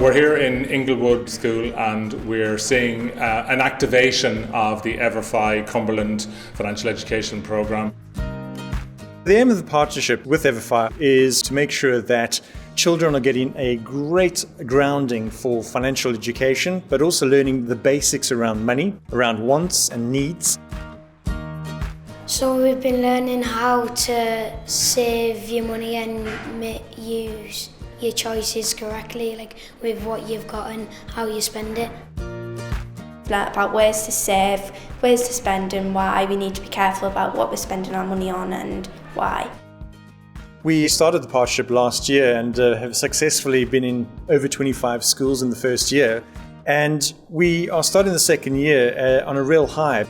We're here in Inglewood School and we're seeing an activation of the EverFi Cumberland Financial Education Programme. The aim of the partnership with EverFi is to make sure that children are getting a great grounding for financial education, but also learning the basics around money, around wants and needs. So we've been learning how to save your money and use your choices correctly, like with what you've got and how you spend it. Learn about ways to save, ways to spend, and why we need to be careful about what we're spending our money on and why. We started the partnership last year and have successfully been in over 25 schools in the first year. And we are starting the second year on a real high.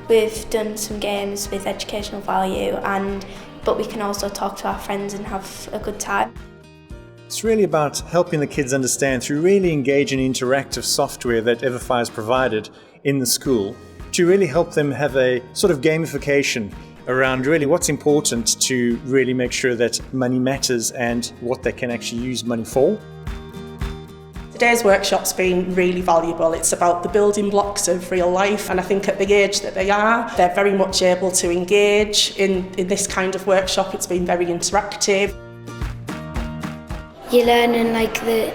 We've done some games with educational value, but we can also talk to our friends and have a good time. It's really about helping the kids understand through really engaging interactive software that EverFi has provided in the school to really help them have a sort of gamification around really what's important to really make sure that money matters and what they can actually use money for. Today's workshop's been really valuable. It's about the building blocks of real life, and I think at the age that they are, they're very much able to engage in this kind of workshop. It's been very interactive. You're learning like the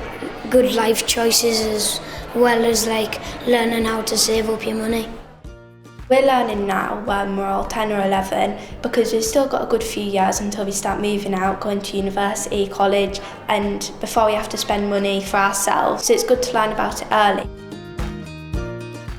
good life choices as well as like learning how to save up your money. We're learning now when we're all 10 or 11 because we've still got a good few years until we start moving out, going to university, college, and before we have to spend money for ourselves. So it's good to learn about it early.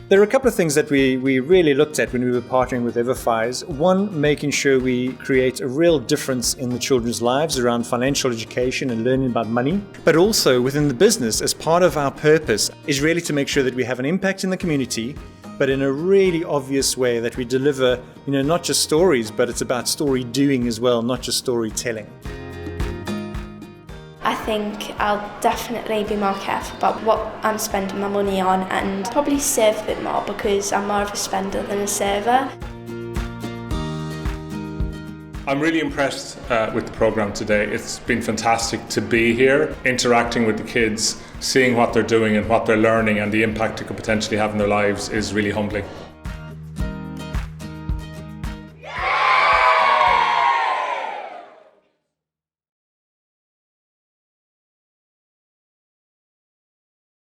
There are a couple of things that we really looked at when we were partnering with EverFi. One, making sure we create a real difference in the children's lives around financial education and learning about money. But also within the business, as part of our purpose, is really to make sure that we have an impact in the community, but in a really obvious way that we deliver, not just stories, but it's about story doing as well, not just storytelling. I think I'll definitely be more careful about what I'm spending my money on and probably save a bit more because I'm more of a spender than a saver. I'm really impressed with the programme today. It's been fantastic to be here, interacting with the kids, seeing what they're doing and what they're learning and the impact it could potentially have in their lives is really humbling.